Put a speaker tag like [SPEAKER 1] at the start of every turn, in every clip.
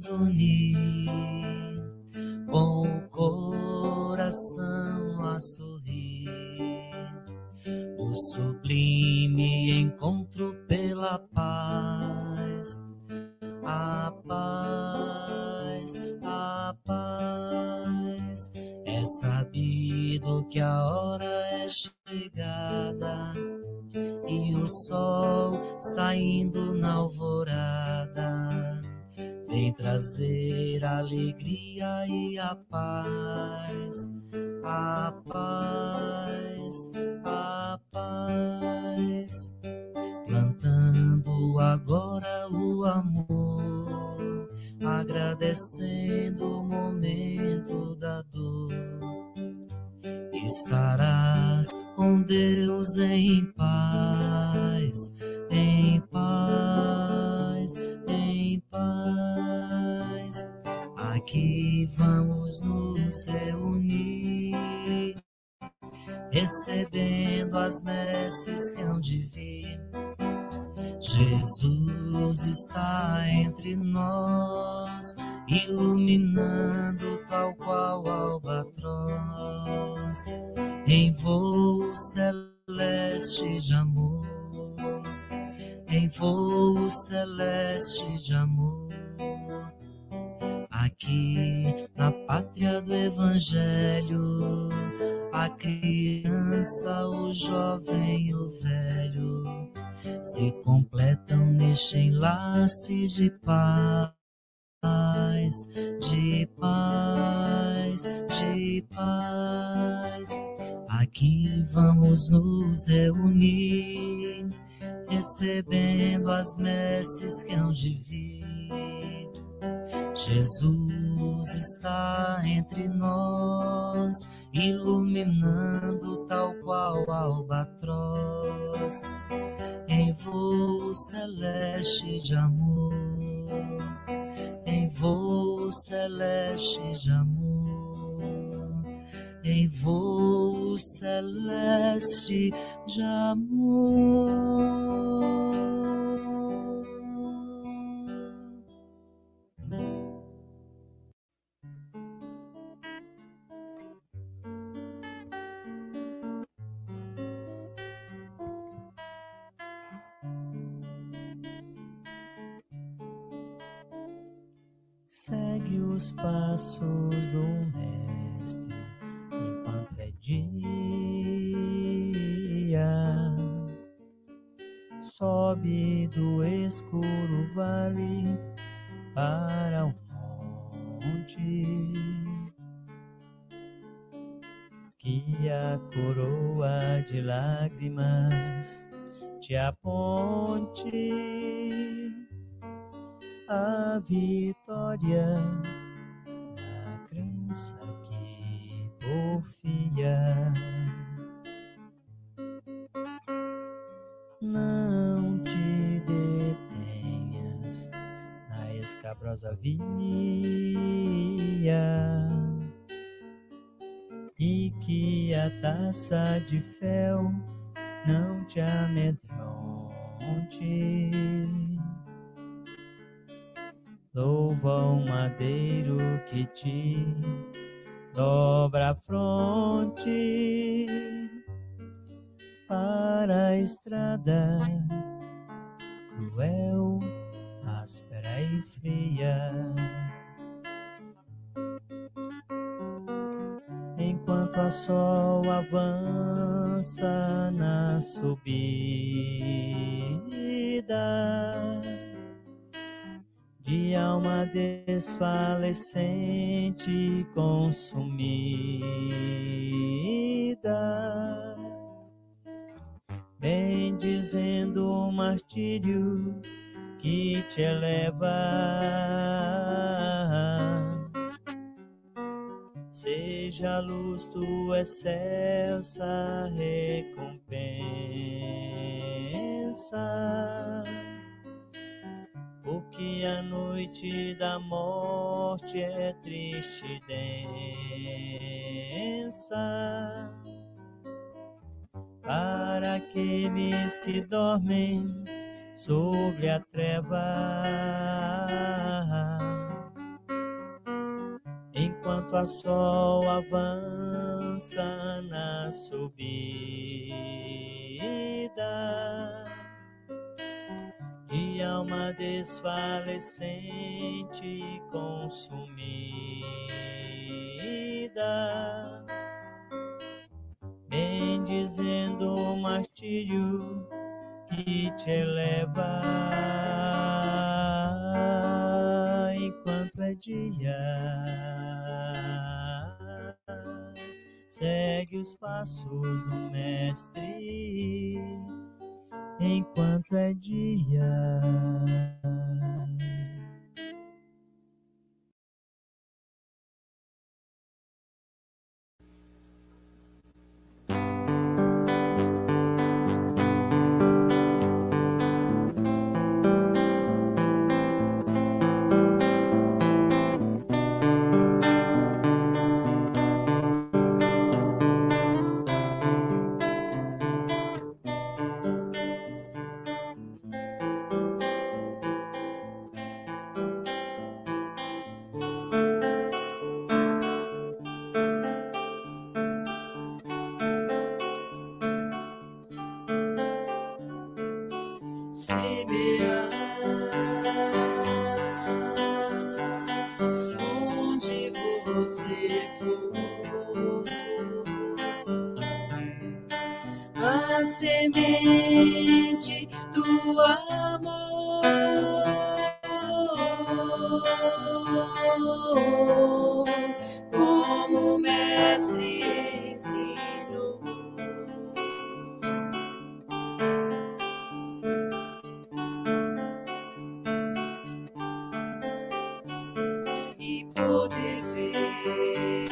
[SPEAKER 1] nos unir, com o coração a sorrir, o sublime encontro pela paz, a paz, a paz. É sabido que a hora é chegada e o sol saindo na alvorada vem trazer a alegria e a paz, a paz, a paz. Plantando agora o amor, agradecendo o momento da dor. Estarás com Deus em paz, em paz, em paz. Aqui vamos nos reunir, recebendo as messes que hão de vir. Jesus está entre nós, iluminando tal qual albatroz, em voo celeste de amor, em voo celeste de amor. Aqui na pátria do Evangelho, a criança, o jovem e o velho se completam neste enlace de paz, de paz, de paz. Aqui vamos nos reunir, recebendo as messes que hão de vir. Jesus está entre nós, iluminando tal qual albatroz, em voo celeste de amor, em voo celeste de amor, em voo celeste de amor.
[SPEAKER 2] Segue os passos do Mestre enquanto é dia. Sobe do escuro vale para o monte, que a coroa de lágrimas te aponte a vitória da crença que porfia. Não te detenhas na escabrosa via, e que a taça de fel não te amedronte. Louva o madeiro que te dobra a fronte para a estrada cruel, áspera e fria. Enquanto a sol avança na subida, de alma desfalecente consumida, vem dizendo o martírio que te eleva. Seja a luz tua excelsa recompensa, porque a noite da morte é triste e densa. Para aqueles que dormem sobre a treva, enquanto a sol avança na subida, de alma desfalecente e consumida, bendizendo o martírio que te eleva, enquanto é dia, segue os passos do Mestre, enquanto é dia.
[SPEAKER 3] Onde você for, a semente do amor, como o mestre ensinou. E poder ver,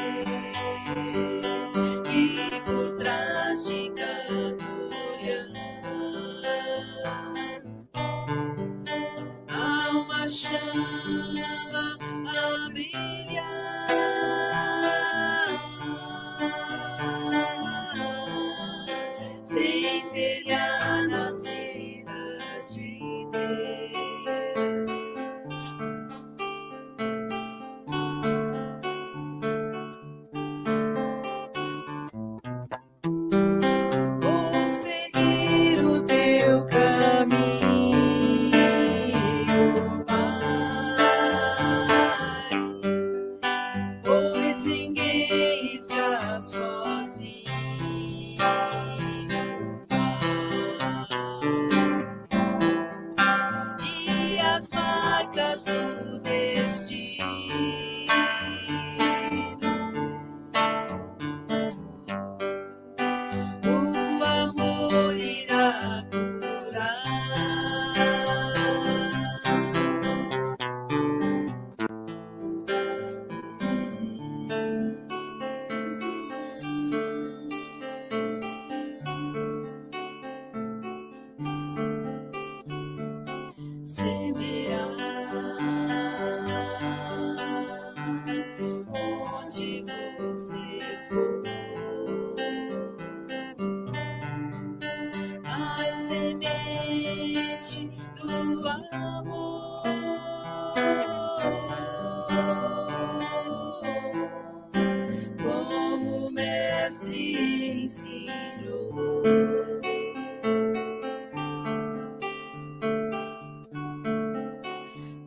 [SPEAKER 3] e por trás de cada olhar há uma chama a brilhar, centelhar na cidade de Deus. Vou seguir o teu caminho, Pai, pois ninguém está sozinho. E as marcas do destino o amor irá curar. Semear onde você for, a semente do amor, como o mestre ensinou.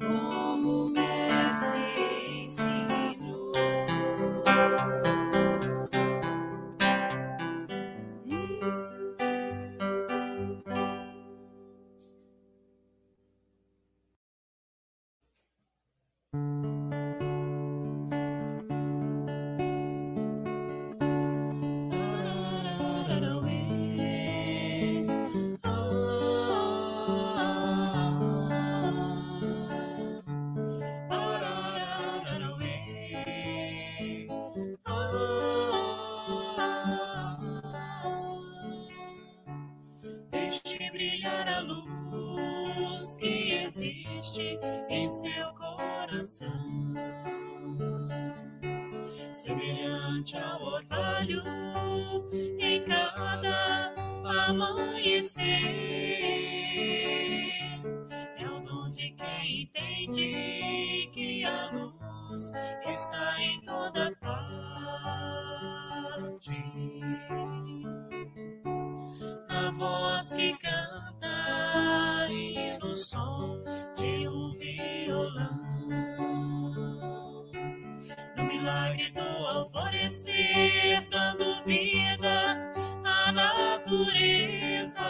[SPEAKER 3] Como o mestre ensinou. Deixe brilhar a luz que existe em seu coração, semelhante ao orvalho em cada amanhecer. É o dom de quem entende que a luz está em toda
[SPEAKER 1] e do alvorecer, dando vida à natureza.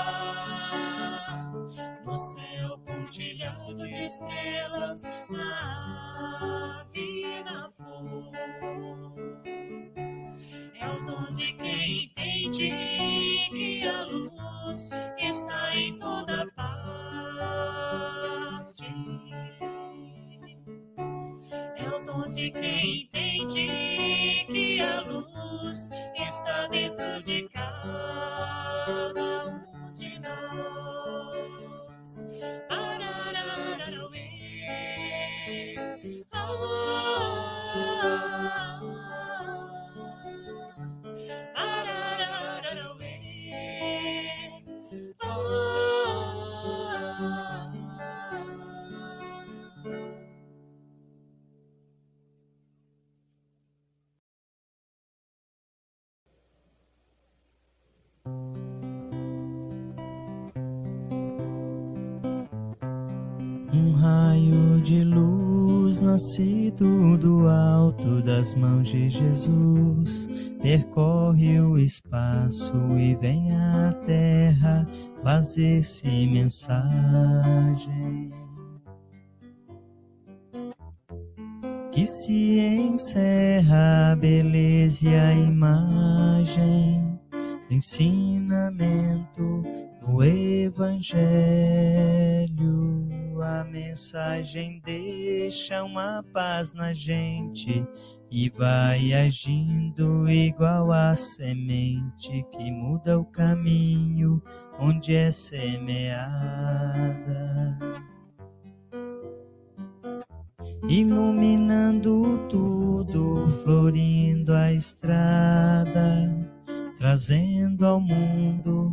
[SPEAKER 1] No céu pontilhado de estrelas, na ave e na flor. É o dom de quem entende que a luz está em toda parte. É o dom de quem entende que a luz está dentro de cada um de nós. Ararararauê,
[SPEAKER 2] Um raio de luz nascido do alto das mãos de Jesus percorre o espaço e vem à terra fazer-se mensagem. Que se encerra a beleza e a imagem do ensinamento do Evangelho. A mensagem deixa uma paz na gente e vai agindo igual a semente que muda o caminho onde é semeada, iluminando tudo, florindo a estrada, trazendo ao mundo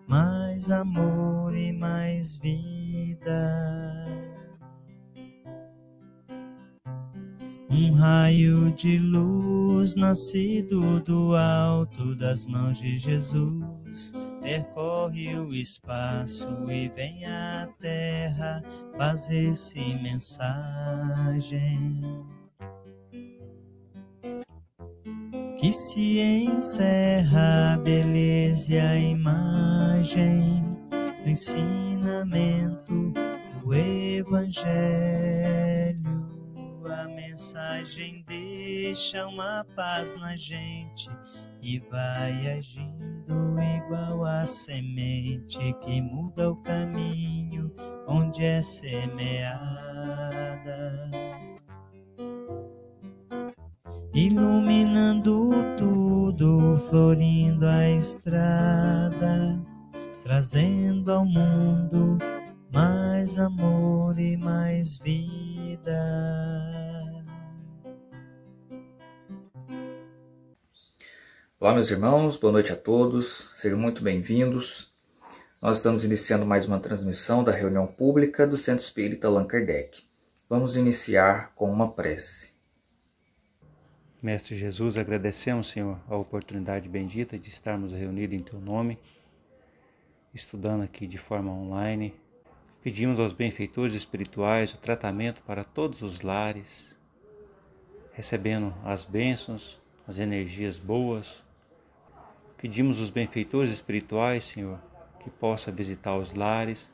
[SPEAKER 2] mais amor e mais vida. Um raio de luz nascido do alto das mãos de Jesus percorre o espaço e vem à terra fazer-se mensagem. Que se encerra a beleza e a imagem do ensinamento do Evangelho. A mensagem deixa uma paz na gente e vai agindo igual a semente que muda o caminho onde é semeada, iluminando tudo, florindo a estrada, trazendo ao mundo mais amor e mais vida.
[SPEAKER 4] Olá, meus irmãos, boa noite a todos, sejam muito bem-vindos. Nós estamos iniciando mais uma transmissão da reunião pública do Centro Espírita Allan Kardec. Vamos iniciar com uma prece.
[SPEAKER 5] Mestre Jesus, agradecemos, Senhor, a oportunidade bendita de estarmos reunidos em Teu nome, estudando aqui de forma online. Pedimos aos benfeitores espirituais o tratamento para todos os lares, recebendo as bênçãos, as energias boas. Pedimos aos benfeitores espirituais, Senhor, que possa visitar os lares,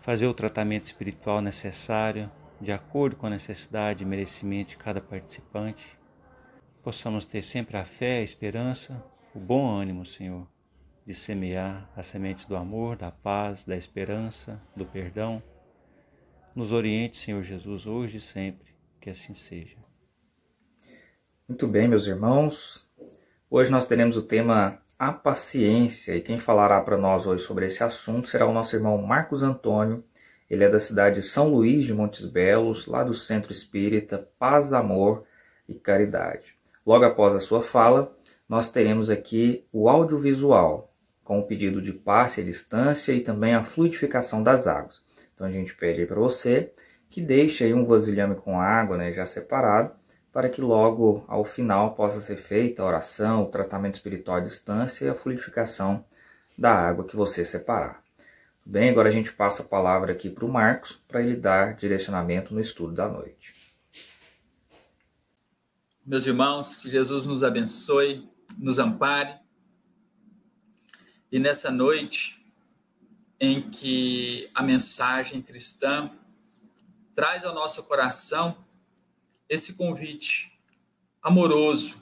[SPEAKER 5] fazer o tratamento espiritual necessário, de acordo com a necessidade e merecimento de cada participante. Possamos ter sempre a fé, a esperança, o bom ânimo, Senhor, de semear as sementes do amor, da paz, da esperança, do perdão. Nos oriente, Senhor Jesus, hoje e sempre, que assim seja.
[SPEAKER 4] Muito bem, meus irmãos. Hoje nós teremos o tema A Paciência, e quem falará para nós hoje sobre esse assunto será o nosso irmão Marcos Antônio. Ele é da cidade de São Luís de Montes Belos, lá do Centro Espírita Paz, Amor e Caridade. Logo após a sua fala, nós teremos aqui o audiovisual, com o pedido de passe à distância e também a fluidificação das águas. Então a gente pede aí para você que deixe aí um vasilhame com água, já separado, para que logo ao final possa ser feita a oração, o tratamento espiritual à distância e a fluidificação da água que você separar. Bem, agora a gente passa a palavra aqui para o Marcos, para ele dar direcionamento no estudo da noite.
[SPEAKER 6] meus irmãos, que Jesus nos abençoe, nos ampare. E nessa noite em que a mensagem cristã traz ao nosso coração esse convite amoroso,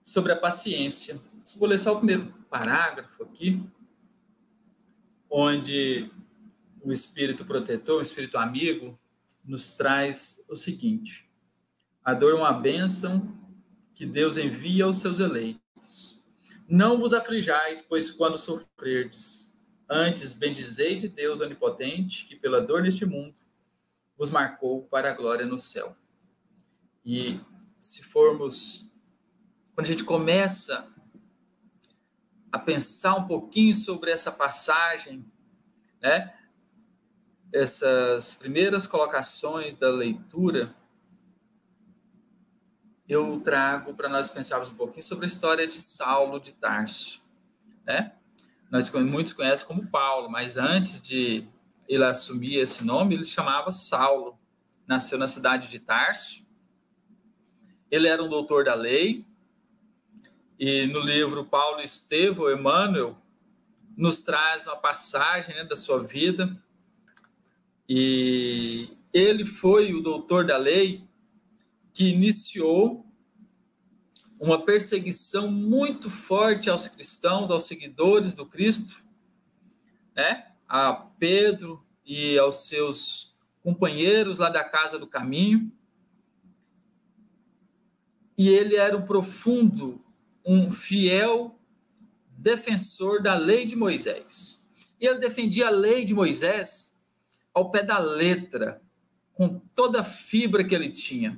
[SPEAKER 6] sobre a paciência. Vou ler só o primeiro parágrafo aqui, onde o Espírito protetor, o Espírito amigo, nos traz o seguinte: a dor é uma bênção que Deus envia aos seus eleitos. Não vos aflijais, pois quando sofrerdes, antes bendizei de Deus onipotente, que pela dor neste mundo vos marcou para a glória no céu. E se formos, quando a gente começa a pensar um pouquinho sobre essa passagem, essas primeiras colocações da leitura, eu trago para nós pensarmos um pouquinho sobre a história de Saulo de Tarso. Muitos conhecem como Paulo, mas antes de ele assumir esse nome, ele chamava Saulo. Nasceu na cidade de Tarso. Ele era um doutor da lei. E no livro Paulo Estevão, Emmanuel, nos traz uma passagem da sua vida. E ele foi o doutor da lei que iniciou uma perseguição muito forte aos cristãos, aos seguidores do Cristo, a Pedro e aos seus companheiros lá da Casa do Caminho. E ele era um fiel defensor da lei de Moisés. E ele defendia a lei de Moisés ao pé da letra, com toda a fibra que ele tinha.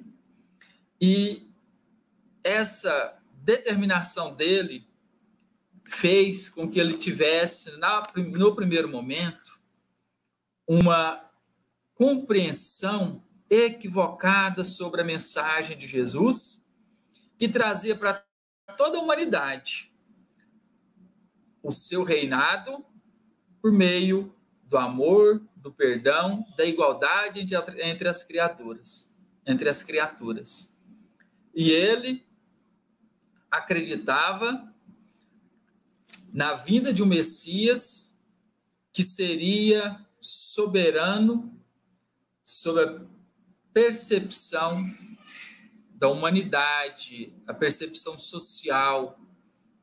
[SPEAKER 6] E essa determinação dele fez com que ele tivesse, no primeiro momento, uma compreensão equivocada sobre a mensagem de Jesus, que trazia para toda a humanidade o seu reinado por meio do amor, do perdão, da igualdade entre as criaturas. E ele acreditava na vinda de um Messias que seria soberano sobre a percepção da humanidade, a percepção social,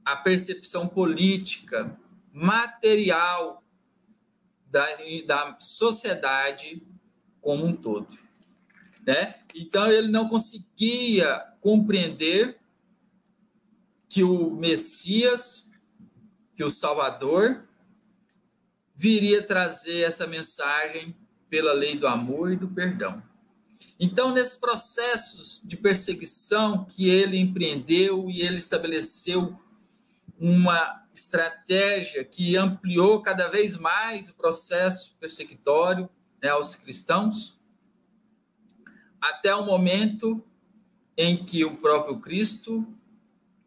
[SPEAKER 6] a percepção política, material da sociedade como um todo. Então, ele não conseguia compreender que o Messias, que o Salvador, viria trazer essa mensagem pela lei do amor e do perdão. Então, nesses processos de perseguição que ele empreendeu e ele estabeleceu uma estratégia que ampliou cada vez mais o processo persecutório aos cristãos, até o momento em que o próprio Cristo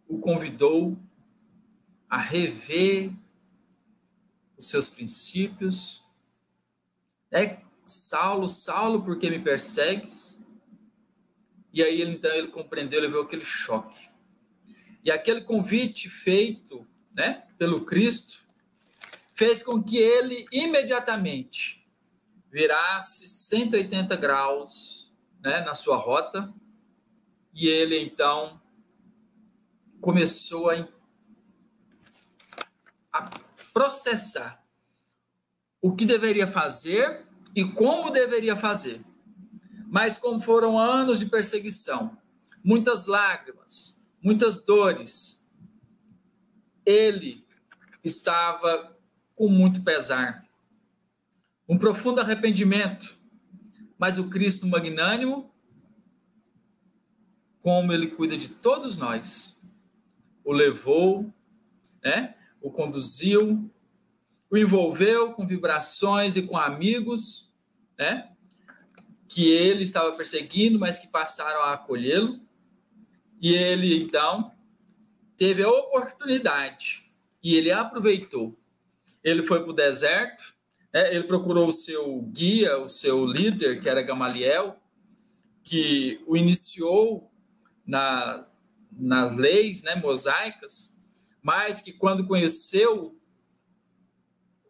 [SPEAKER 6] o convidou a rever os seus princípios. Saulo, Saulo, por que me persegues? E aí ele compreendeu, ele viu aquele choque. E aquele convite feito pelo Cristo fez com que ele imediatamente virasse 180 graus na sua rota, e ele então começou a processar o que deveria fazer e como deveria fazer. Mas como foram anos de perseguição, muitas lágrimas, muitas dores, ele estava com muito pesar, um profundo arrependimento, mas o Cristo magnânimo, como ele cuida de todos nós, o levou, o conduziu, o envolveu com vibrações e com amigos, que ele estava perseguindo, mas que passaram a acolhê-lo. E ele, então, teve a oportunidade, e ele aproveitou. Ele foi para o deserto, ele procurou o seu guia, o seu líder, que era Gamaliel, que o iniciou nas leis, né, mosaicas, mas que quando conheceu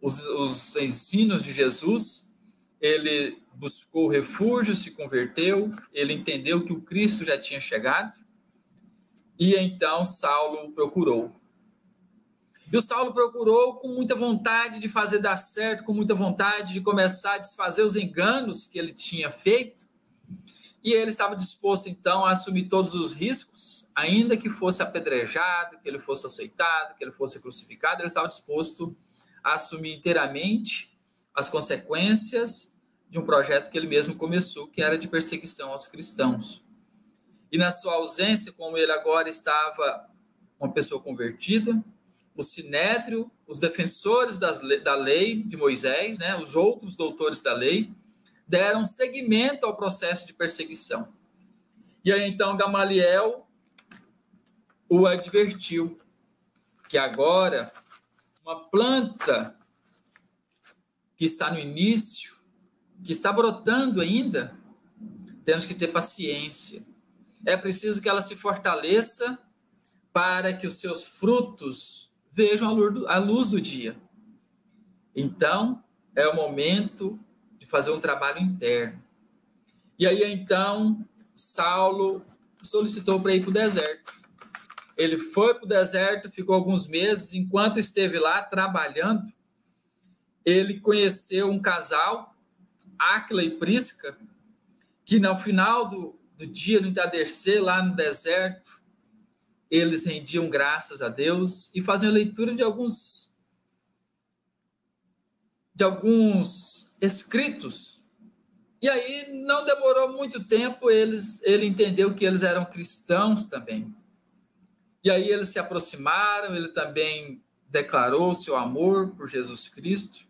[SPEAKER 6] os ensinos de Jesus, ele buscou refúgio, se converteu, ele entendeu que o Cristo já tinha chegado, e então Saulo o procurou. E o Saulo procurou com muita vontade de fazer dar certo, com muita vontade de começar a desfazer os enganos que ele tinha feito, e ele estava disposto, então, a assumir todos os riscos, ainda que fosse apedrejado, que ele fosse aceitado, que ele fosse crucificado, ele estava disposto a assumir inteiramente as consequências de um projeto que ele mesmo começou, que era de perseguição aos cristãos. E na sua ausência, como ele agora estava uma pessoa convertida, o Sinédrio, os defensores da lei de Moisés, né, os outros doutores da lei, deram seguimento ao processo de perseguição. E aí, então, Gamaliel o advertiu que agora uma planta que está no início, que está brotando ainda, temos que ter paciência. É preciso que ela se fortaleça para que os seus frutos vejam a luz do dia. Então, é o momento de fazer um trabalho interno. E aí, então, Saulo solicitou para ir para o deserto. Ele foi para o deserto, ficou alguns meses. Enquanto esteve lá trabalhando, ele conheceu um casal, Áquila e Prisca, que no final do dia, no entardecer, lá no deserto, eles rendiam graças a Deus e faziam leitura de alguns escritos. E aí não demorou muito tempo, ele entendeu que eles eram cristãos também. E aí eles se aproximaram, ele também declarou seu amor por Jesus Cristo.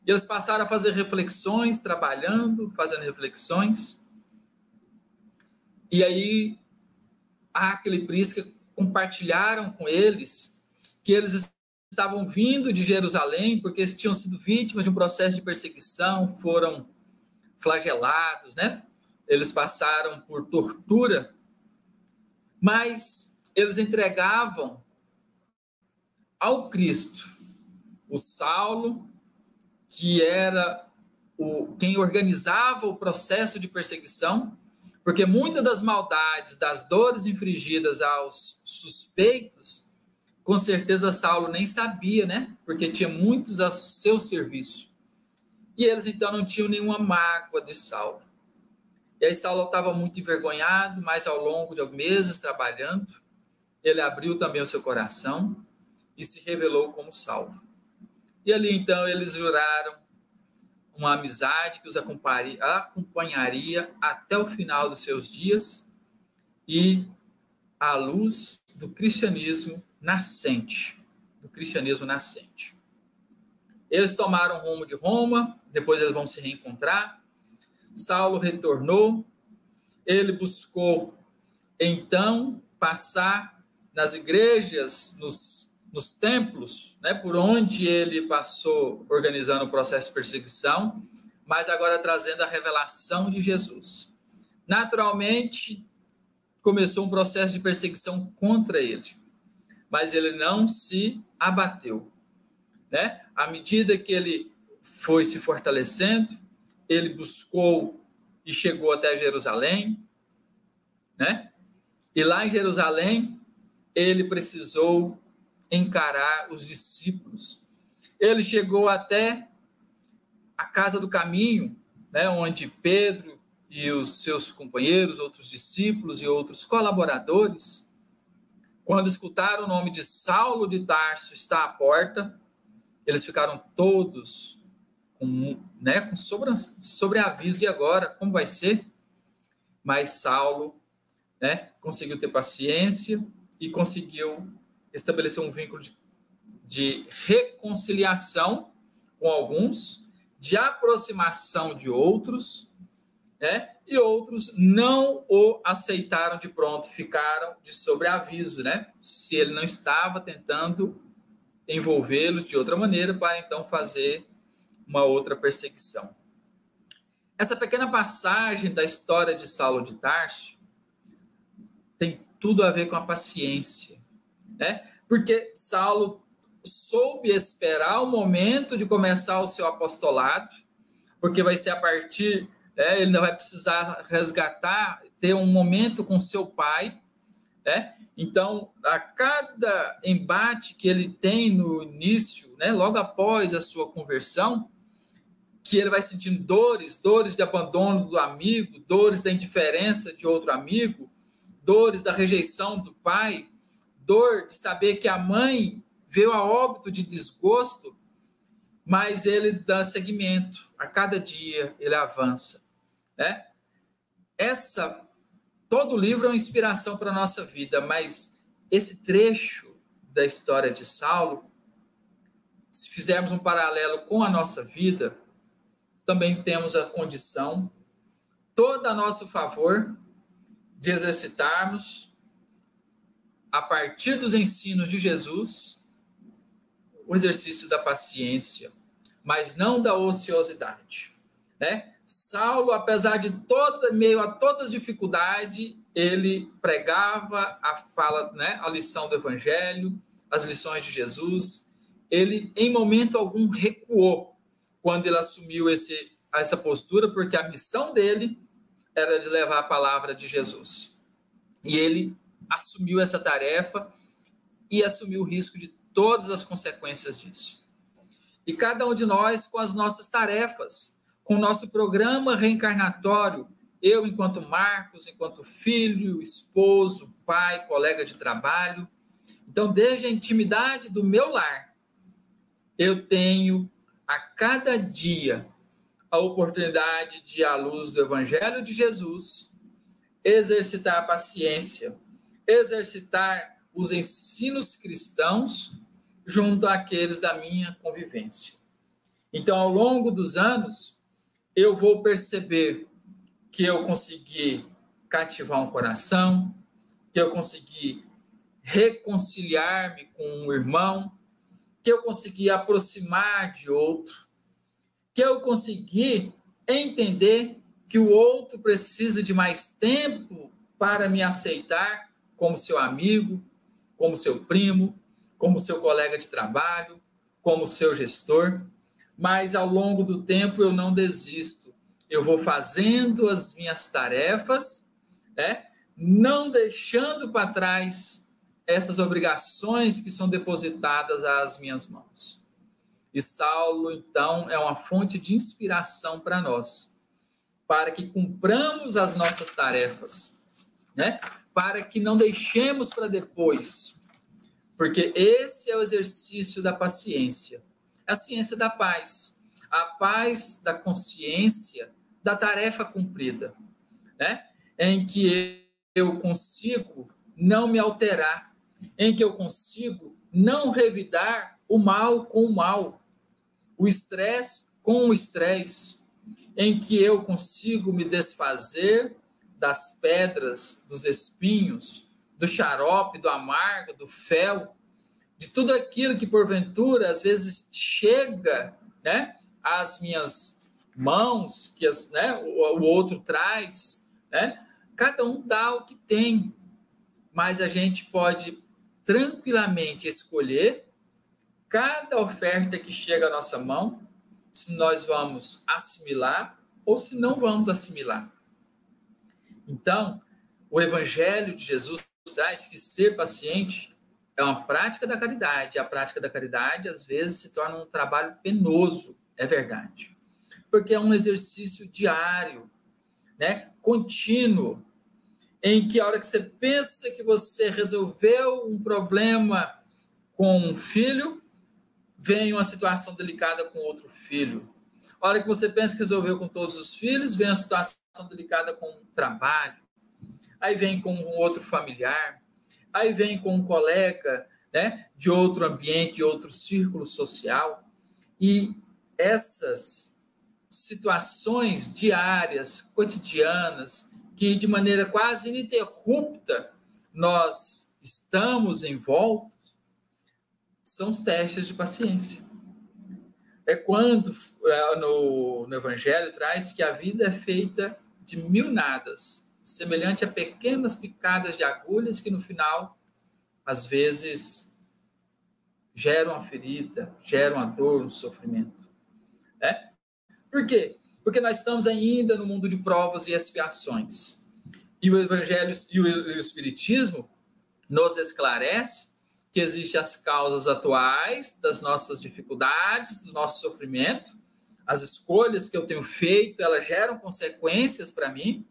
[SPEAKER 6] E eles passaram a fazer reflexões, trabalhando, fazendo reflexões. E aí Áquila e Prisca compartilharam com eles que eles estavam vindo de Jerusalém porque eles tinham sido vítimas de um processo de perseguição, foram flagelados, né? Eles passaram por tortura, mas eles entregavam ao Cristo o Saulo, que era quem organizava o processo de perseguição, porque muitas das maldades, das dores infligidas aos suspeitos, com certeza Saulo nem sabia, né? Porque tinha muitos a seu serviço. E eles, então, não tinham nenhuma mágoa de Saulo. E aí Saulo estava muito envergonhado, mas ao longo de alguns meses trabalhando, ele abriu também o seu coração e se revelou como Saulo. E ali, então, eles juraram uma amizade que os acompanharia até o final dos seus dias e à luz do cristianismo nascente. Eles tomaram o rumo de Roma, depois eles vão se reencontrar. Saulo retornou, ele buscou, então, passar nas igrejas, nos templos, né, por onde ele passou organizando o processo de perseguição, mas agora trazendo a revelação de Jesus. Naturalmente, começou um processo de perseguição contra ele, mas ele não se abateu, né? À medida que ele foi se fortalecendo, ele buscou e chegou até Jerusalém, né? E lá em Jerusalém, ele precisou encarar os discípulos. Ele chegou até a casa do caminho, né, onde Pedro e os seus companheiros, outros discípulos e outros colaboradores, quando escutaram o nome de Saulo de Tarso está à porta, eles ficaram todos com sobreaviso. E agora, como vai ser? Mas Saulo, né, conseguiu ter paciência e conseguiu estabelecer um vínculo de reconciliação com alguns, de aproximação de outros, né? E outros não o aceitaram de pronto, ficaram de sobreaviso, né? Se ele não estava tentando envolvê-los de outra maneira para então fazer uma outra perseguição. Essa pequena passagem da história de Saulo de Tarso tem tudo a ver com a paciência, né? Porque Saulo soube esperar o momento de começar o seu apostolado, porque vai ser a partir, ele ainda vai precisar resgatar, ter um momento com seu pai, né? Então, a cada embate que ele tem no início, né, logo após a sua conversão, que ele vai sentindo dores de abandono do amigo, dores da indiferença de outro amigo, dores da rejeição do pai, dor de saber que a mãe veio a óbito de desgosto, mas ele dá seguimento. A cada dia ele avança, né? Todo o livro é uma inspiração para a nossa vida, mas esse trecho da história de Saulo, se fizermos um paralelo com a nossa vida, também temos a condição, toda a nosso favor, de exercitarmos, a partir dos ensinos de Jesus, o exercício da paciência, mas não da ociosidade, né? Saulo, apesar de meio a todas as dificuldades, ele pregava a lição do Evangelho, as lições de Jesus. Ele, em momento algum, recuou quando ele assumiu essa postura, porque a missão dele era de levar a palavra de Jesus. E ele assumiu essa tarefa e assumiu o risco de todas as consequências disso. E cada um de nós com as nossas tarefas, com o nosso programa reencarnatório, eu enquanto Marcos, enquanto filho, esposo, pai, colega de trabalho. Então, desde a intimidade do meu lar, eu tenho a cada dia a oportunidade de, à luz do Evangelho de Jesus, exercitar a paciência, exercitar os ensinos cristãos junto àqueles da minha convivência. Então, ao longo dos anos, eu vou perceber que eu consegui cativar um coração, que eu consegui reconciliar-me com um irmão, que eu consegui aproximar de outro, que eu consegui entender que o outro precisa de mais tempo para me aceitar como seu amigo, como seu primo, como seu colega de trabalho, como seu gestor. Mas ao longo do tempo eu não desisto. Eu vou fazendo as minhas tarefas, né? Não deixando para trás essas obrigações que são depositadas às minhas mãos. E Saulo, então, é uma fonte de inspiração para nós, para que cumpramos as nossas tarefas, né? Para que não deixemos para depois, porque esse é o exercício da paciência, a ciência da paz, a paz da consciência da tarefa cumprida, né? Em que eu consigo não me alterar, em que eu consigo não revidar o mal com o mal, o estresse com o estresse, em que eu consigo me desfazer das pedras, dos espinhos, do xarope, do amargo, do fel, de tudo aquilo que porventura às vezes chega, né, às minhas mãos, que o outro traz, né? Cada um dá o que tem, mas a gente pode tranquilamente escolher cada oferta que chega à nossa mão, se nós vamos assimilar ou se não vamos assimilar. Então, o Evangelho de Jesus traz que ser paciente é uma prática da caridade. A prática da caridade, às vezes, se torna um trabalho penoso, é verdade. Porque é um exercício diário, né? Contínuo, em que a hora que você pensa que você resolveu um problema com um filho, vem uma situação delicada com outro filho. A hora que você pensa que resolveu com todos os filhos, vem uma situação delicada com o trabalho. Aí vem com um outro familiar. Aí vem com um colega, né, de outro ambiente, de outro círculo social. E essas situações diárias, cotidianas, que de maneira quase ininterrupta nós estamos envoltos, são os testes de paciência. é quando no Evangelho traz que a vida é feita de mil nadas, semelhante a pequenas picadas de agulhas que no final, às vezes, geram a ferida, geram a dor, o sofrimento. Né? Por quê? Porque nós estamos ainda no mundo de provas e expiações. E o Evangelho e o Espiritismo nos esclarece que existem as causas atuais das nossas dificuldades, do nosso sofrimento, as escolhas que eu tenho feito, elas geram consequências para mim,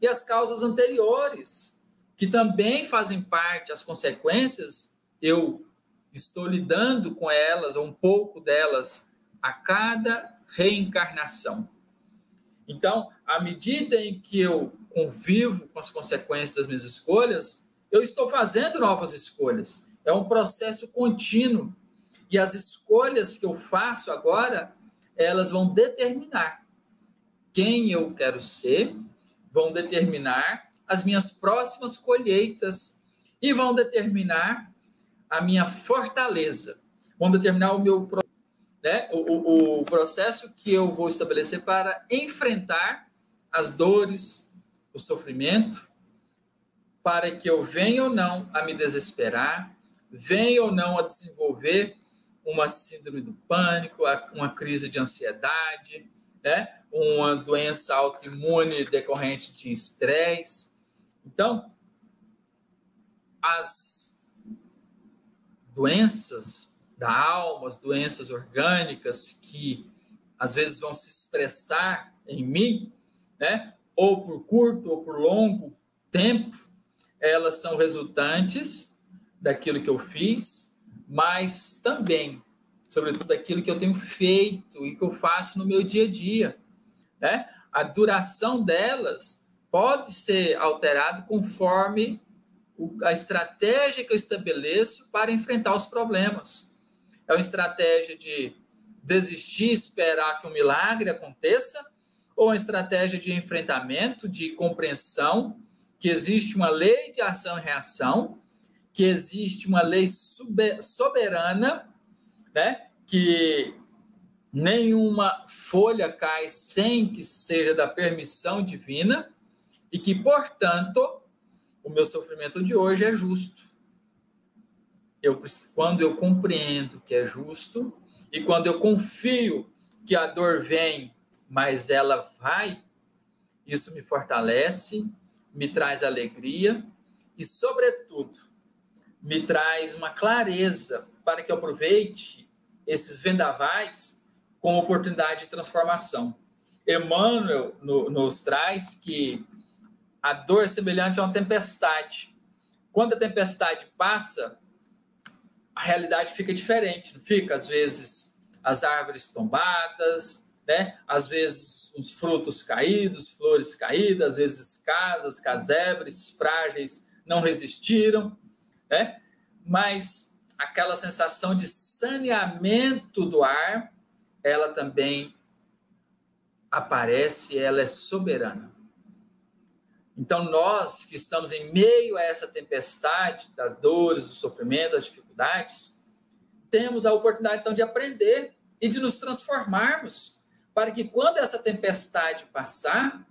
[SPEAKER 6] e as causas anteriores, que também fazem parte, as consequências, eu estou lidando com elas, ou um pouco delas, a cada reencarnação. Então, à medida em que eu convivo com as consequências das minhas escolhas, eu estou fazendo novas escolhas. É um processo contínuo. E as escolhas que eu faço agora, elas vão determinar quem eu quero ser, vão determinar as minhas próximas colheitas e vão determinar a minha fortaleza, vão determinar o processo que eu vou estabelecer para enfrentar as dores, o sofrimento, para que eu venha ou não a me desesperar, venha ou não a desenvolver uma síndrome do pânico, uma crise de ansiedade, né? Uma doença autoimune decorrente de estresse. Então, as doenças da alma, as doenças orgânicas que às vezes vão se expressar em mim, né? Ou por curto ou por longo tempo, elas são resultantes daquilo que eu fiz, mas também, sobretudo, daquilo que eu tenho feito e que eu faço no meu dia a dia. Né? A duração delas pode ser alterada conforme a estratégia que eu estabeleço para enfrentar os problemas. É uma estratégia de desistir, esperar que um milagre aconteça, ou uma estratégia de enfrentamento, de compreensão, que existe uma lei de ação e reação, que existe uma lei soberana, né? Que nenhuma folha cai sem que seja da permissão divina e que, portanto, o meu sofrimento de hoje é justo. Quando eu compreendo que é justo e quando eu confio que a dor vem, mas ela vai, isso me fortalece, me traz alegria e, sobretudo, me traz uma clareza para que eu aproveite esses vendavais como oportunidade de transformação. Emmanuel nos traz que a dor é semelhante a uma tempestade. Quando a tempestade passa, a realidade fica diferente, não fica? Às vezes, as árvores tombadas, né? Às vezes, os frutos caídos, flores caídas, às vezes, casas, casebres frágeis não resistiram, né? Mas aquela sensação de saneamento do ar, ela também aparece, ela é soberana. Então, nós que estamos em meio a essa tempestade das dores, do sofrimento, das dificuldades, temos a oportunidade, então, de aprender e de nos transformarmos, para que quando essa tempestade passar,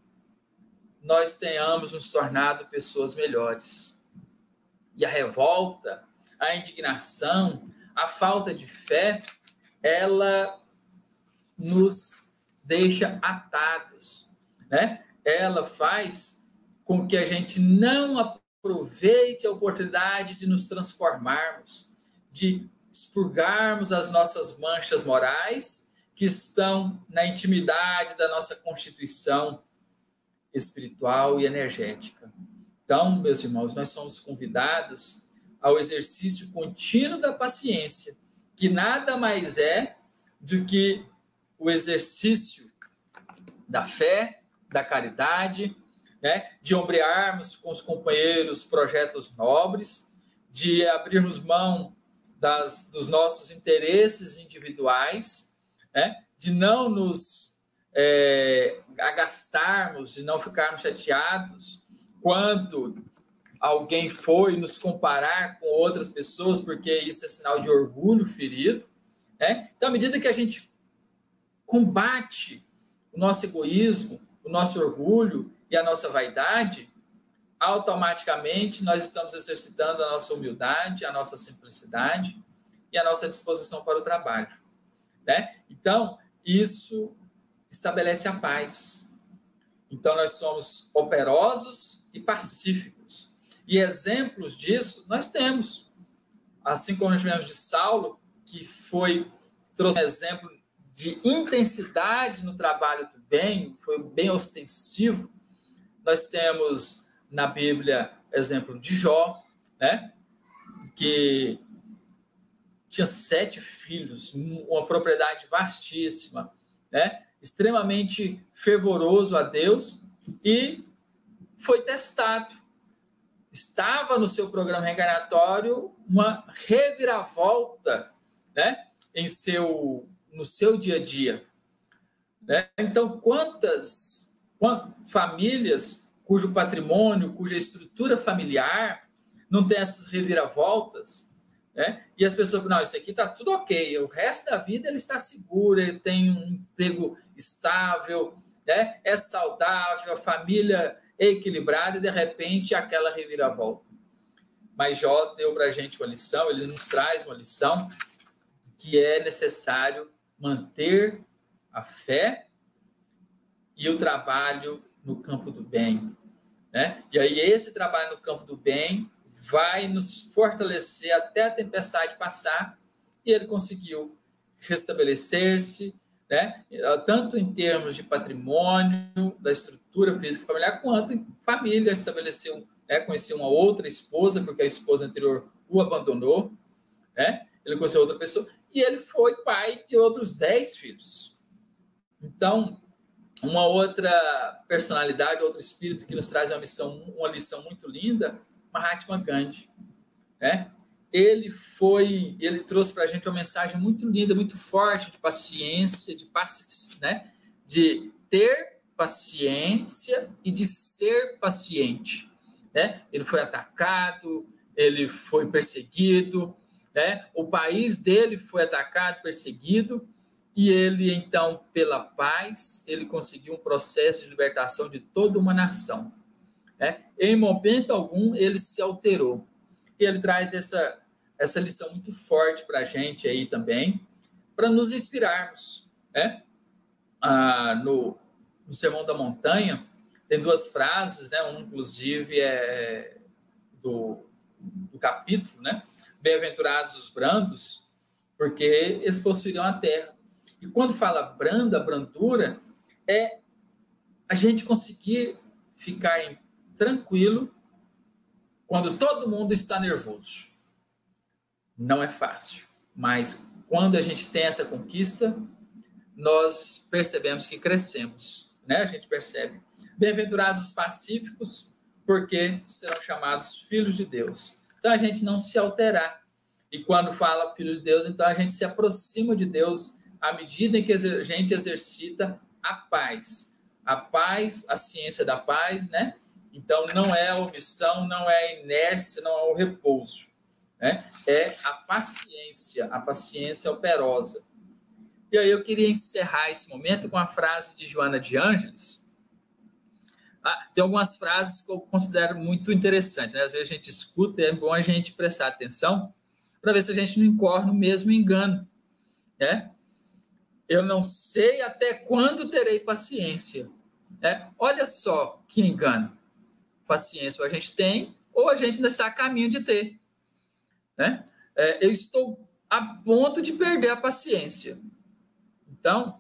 [SPEAKER 6] nós tenhamos nos tornado pessoas melhores. E a revolta, a indignação, a falta de fé, ela nos deixa atados, né? Ela faz com que a gente não aproveite a oportunidade de nos transformarmos, de expurgarmos as nossas manchas morais que estão na intimidade da nossa constituição espiritual e energética. Então, meus irmãos, nós somos convidados ao exercício contínuo da paciência, que nada mais é do que o exercício da fé, da caridade, né? De ombrearmos com os companheiros projetos nobres, de abrirmos mão dos nossos interesses individuais, né? De não nos agastarmos, de não ficarmos chateados quando alguém for nos comparar com outras pessoas, porque isso é sinal de orgulho ferido, né? Então, à medida que a gente combate o nosso egoísmo, o nosso orgulho e a nossa vaidade, automaticamente nós estamos exercitando a nossa humildade, a nossa simplicidade e a nossa disposição para o trabalho, né? Então, isso estabelece a paz. Então, nós somos operosos e pacíficos. E exemplos disso nós temos. Assim como nós tivemos de Saulo, que trouxe um exemplo de intensidade no trabalho do bem, foi bem ostensivo. Nós temos na Bíblia exemplo de Jó, né? Que tinha 7 filhos, uma propriedade vastíssima, né? Extremamente fervoroso a Deus, e foi testado. Estava no seu programa reencarnatório uma reviravolta, né? No seu dia a dia, né? Então, quantas famílias cujo patrimônio, cuja estrutura familiar não tem essas reviravoltas, né? E as pessoas, não, isso aqui está tudo ok, o resto da vida ele está seguro, ele tem um emprego estável, né? É saudável, a família é equilibrada, e de repente aquela reviravolta. Mas Jó deu para a gente uma lição, ele nos traz uma lição que é necessário manter a fé e o trabalho no campo do bem, né? E aí esse trabalho no campo do bem vai nos fortalecer até a tempestade passar, e ele conseguiu restabelecer-se, né? Tanto em termos de patrimônio, da estrutura física familiar, quanto em família. Estabeleceu, né? Conheceu uma outra esposa, porque a esposa anterior o abandonou, né? Ele conheceu outra pessoa, e ele foi pai de outros 10 filhos. Então, uma outra personalidade, outro espírito que nos traz uma lição muito linda, Mahatma Gandhi, né? Ele trouxe para a gente uma mensagem muito linda, muito forte de paciência, de pacificidade, né? De ter paciência e de ser paciente, né? Ele foi atacado, ele foi perseguido, né? O país dele foi atacado, perseguido, e ele, então, pela paz, ele conseguiu um processo de libertação de toda uma nação, né? Em momento algum, ele se alterou. E ele traz essa lição muito forte para a gente aí também, para nos inspirarmos, né? No Sermão da Montanha, tem 2 frases, né? Um, inclusive, é do capítulo, né? Bem-aventurados os brandos, porque eles possuirão a terra. E quando fala brandura, é a gente conseguir ficar tranquilo quando todo mundo está nervoso. Não é fácil, mas quando a gente tem essa conquista, nós percebemos que crescemos, né? A gente percebe. Bem-aventurados os pacíficos, porque serão chamados filhos de Deus. Então, a gente não se alterar. E quando fala filho de Deus, então a gente se aproxima de Deus à medida em que a gente exercita a paz. A paz, a ciência da paz, né? Então, não é a omissão, não é a inércia, não é o repouso, né? É a paciência operosa. E aí eu queria encerrar esse momento com a frase de Joana de Ângeles. Tem algumas frases que eu considero muito interessantes, né? Às vezes a gente escuta e é bom a gente prestar atenção para ver se a gente não incorre no mesmo engano, né? Eu não sei até quando terei paciência, né? Olha só que engano. Paciência ou a gente tem, ou a gente ainda está a caminho de ter, né? Eu estou a ponto de perder a paciência. Então,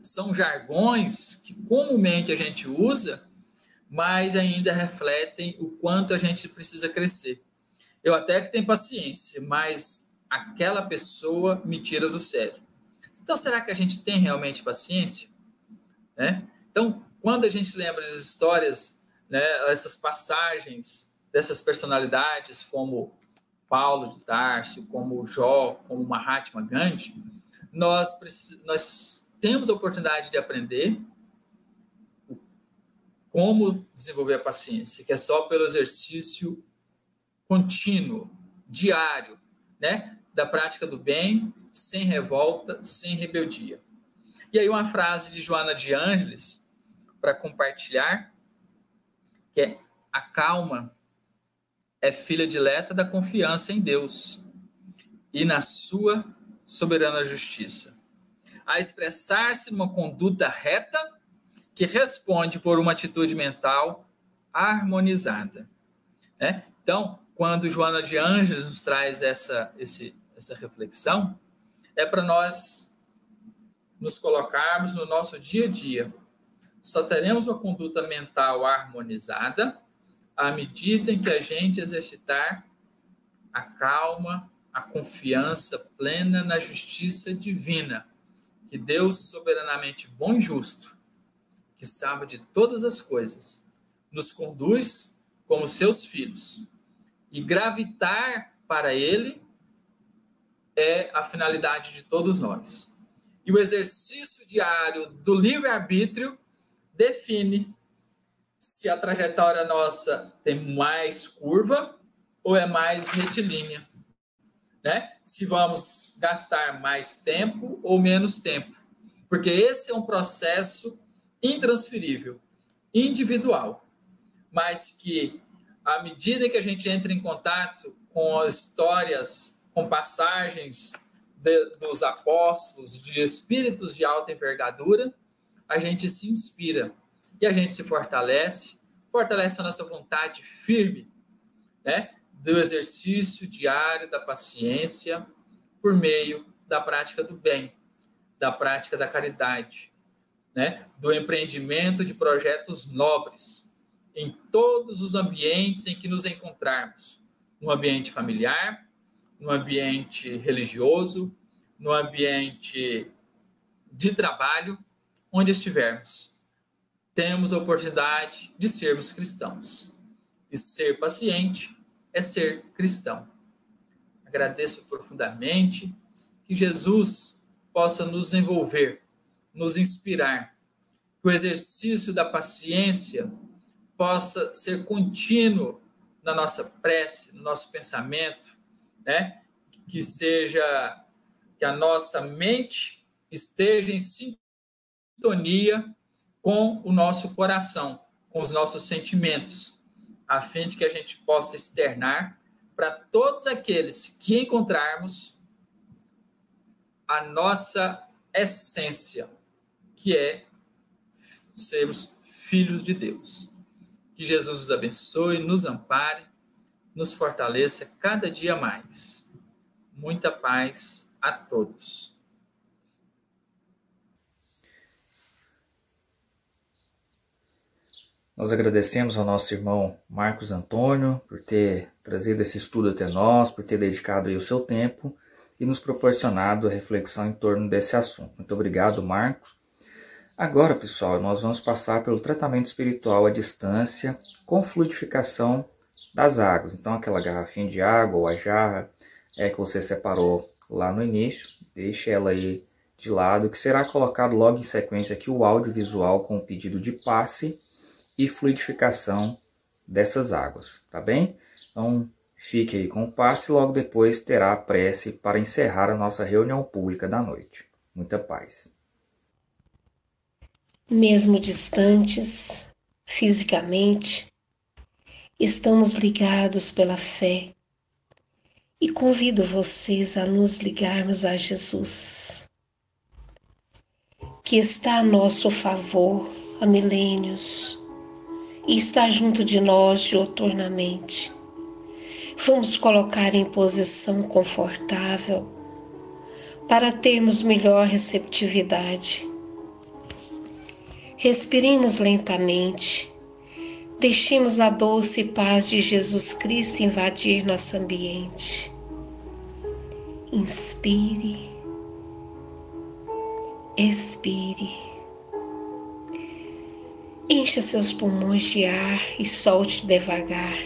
[SPEAKER 6] são jargões que comumente a gente usa, mas ainda refletem o quanto a gente precisa crescer. Eu até que tenho paciência, mas aquela pessoa me tira do sério. Então, será que a gente tem realmente paciência? Né? Então, quando a gente lembra das histórias, né, essas passagens dessas personalidades, como Paulo de Tarso, como Jó, como Mahatma Gandhi, nós temos a oportunidade de aprender como desenvolver a paciência, que é só pelo exercício contínuo, diário, né, da prática do bem, sem revolta, sem rebeldia. E aí uma frase de Joana de Ângeles para compartilhar, que é: a calma é filha dileta da confiança em Deus e na sua soberana justiça, a expressar-se numa conduta reta que responde por uma atitude mental harmonizada. Né? Então, quando Joana de Ângeles nos traz essa reflexão, é para nós nos colocarmos no nosso dia a dia. Só teremos uma conduta mental harmonizada à medida em que a gente exercitar a calma, a confiança plena na justiça divina, que Deus, soberanamente bom e justo, que sabe de todas as coisas, nos conduz como seus filhos. E gravitar para Ele é a finalidade de todos nós. E o exercício diário do livre-arbítrio define se a trajetória nossa tem mais curva ou é mais retilínea, né? Se vamos gastar mais tempo ou menos tempo, porque esse é um processo intransferível, individual, mas que à medida que a gente entra em contato com as histórias, com passagens dos apóstolos, de espíritos de alta envergadura, a gente se inspira e a gente se fortalece a nossa vontade firme, né, do exercício diário da paciência por meio da prática do bem, da prática da caridade, né, do empreendimento de projetos nobres em todos os ambientes em que nos encontrarmos, no ambiente familiar, no ambiente religioso, no ambiente de trabalho, onde estivermos. Temos a oportunidade de sermos cristãos. E ser paciente é ser cristão. Agradeço profundamente que Jesus possa nos envolver, nos inspirar, que o exercício da paciência possa ser contínuo na nossa prece, no nosso pensamento, né? Que a nossa mente esteja em sintonia com o nosso coração, com os nossos sentimentos, a fim de que a gente possa externar para todos aqueles que encontrarmos a nossa essência, que é sermos filhos de Deus. Que Jesus nos abençoe, nos ampare, nos fortaleça cada dia mais. Muita paz a todos.
[SPEAKER 4] Nós agradecemos ao nosso irmão Marcos Antônio por ter trazido esse estudo até nós, por ter dedicado aí o seu tempo e nos proporcionado a reflexão em torno desse assunto. Muito obrigado, Marcos. Agora, pessoal, nós vamos passar pelo tratamento espiritual à distância com fluidificação das águas. Então, aquela garrafinha de água ou a jarra que você separou lá no início, deixe ela aí de lado, que será colocado logo em sequência aqui o audiovisual com o pedido de passe e fluidificação dessas águas, tá bem? Então, fique aí com o passe e logo depois terá a prece para encerrar a nossa reunião pública da noite. Muita paz.
[SPEAKER 7] Mesmo distantes, fisicamente, estamos ligados pela fé e convido vocês a nos ligarmos a Jesus, que está a nosso favor há milênios e está junto de nós diuturnamente. Vamos colocar em posição confortável para termos melhor receptividade. Respiremos lentamente, deixemos a doce paz de Jesus Cristo invadir nosso ambiente. Inspire, expire. Encha seus pulmões de ar e solte devagar.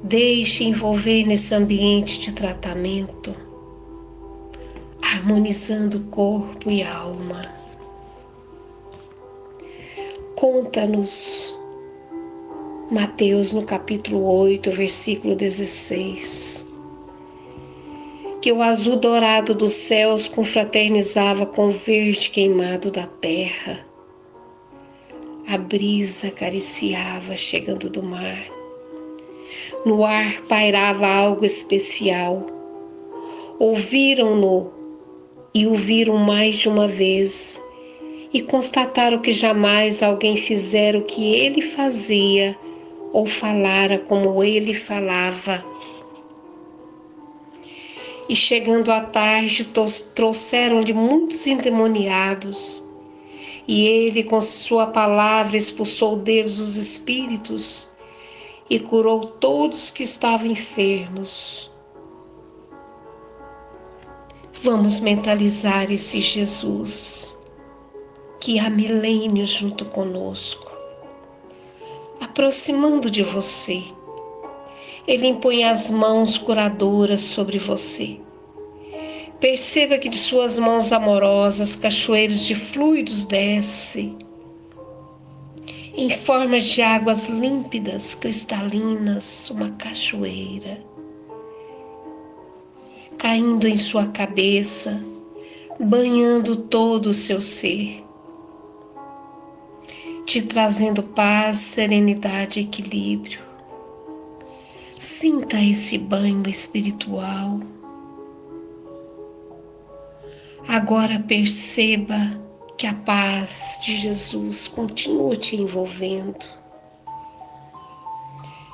[SPEAKER 7] Deixe envolver nesse ambiente de tratamento, harmonizando corpo e alma. Conta-nos Mateus no capítulo 8, versículo 16. que o azul dourado dos céus confraternizava com o verde queimado da terra. A brisa acariciava chegando do mar. No ar pairava algo especial. Ouviram-no e o viram mais de uma vez e constataram que jamais alguém fizera o que ele fazia ou falara como ele falava. E chegando à tarde, trouxeram-lhe muitos endemoniados, e ele com sua palavra expulsou deles os espíritos e curou todos que estavam enfermos. Vamos mentalizar esse Jesus que há milênios junto conosco, aproximando de você. Ele impõe as mãos curadoras sobre você. Perceba que de suas mãos amorosas cachoeiros de fluidos descem, em formas de águas límpidas, cristalinas, uma cachoeira, caindo em sua cabeça, banhando todo o seu ser, te trazendo paz, serenidade e equilíbrio. Sinta esse banho espiritual. Agora perceba que a paz de Jesus continua te envolvendo.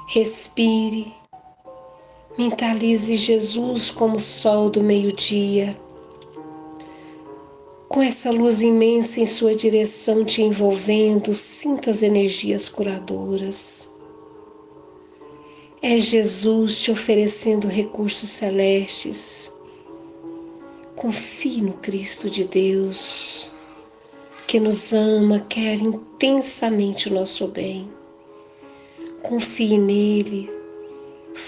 [SPEAKER 7] Respire, mentalize Jesus como o sol do meio-dia, com essa luz imensa em sua direção te envolvendo. Sinta as energias curadoras. É Jesus te oferecendo recursos celestes. Confie no Cristo de Deus, que nos ama, quer intensamente o nosso bem. Confie nele.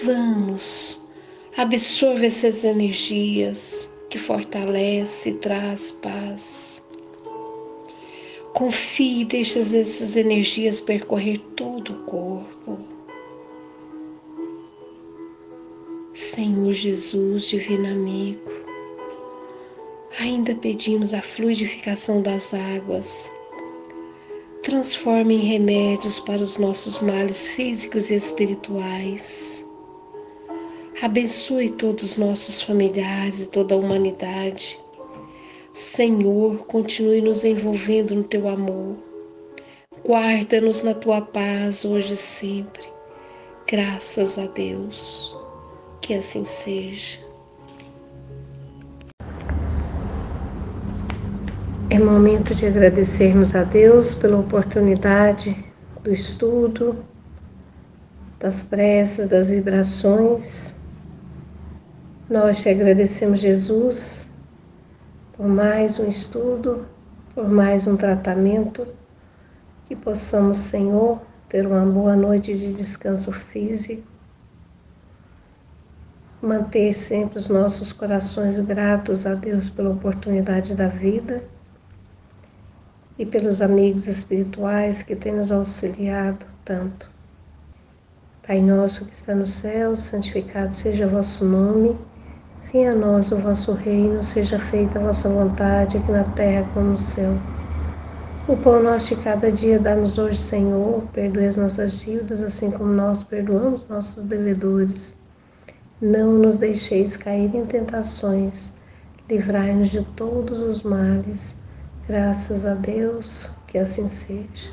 [SPEAKER 7] Vamos, absorva essas energias que fortalece e traz paz. Confie e deixe essas energias percorrer todo o corpo. Senhor Jesus, divino amigo, ainda pedimos a fluidificação das águas. Transforme em remédios para os nossos males físicos e espirituais. Abençoe todos os nossos familiares e toda a humanidade. Senhor, continue nos envolvendo no Teu amor. Guarda-nos na Tua paz hoje e sempre. Graças a Deus. Que assim seja. É momento de agradecermos a Deus pela oportunidade do estudo, das preces, das vibrações. Nós te agradecemos, Jesus, por mais um estudo, por mais um tratamento, que possamos, Senhor, ter uma boa noite de descanso físico, manter sempre os nossos corações gratos a Deus pela oportunidade da vida e pelos amigos espirituais que têm nos auxiliado tanto. Pai nosso que está no céu, santificado seja o vosso nome. Venha a nós o vosso reino, seja feita a vossa vontade, aqui na terra como no céu. O pão nosso de cada dia dá-nos hoje, Senhor. Perdoe as nossas dívidas, assim como nós perdoamos nossos devedores. Não nos deixeis cair em tentações, livrai-nos de todos os males. Graças a Deus, que assim seja.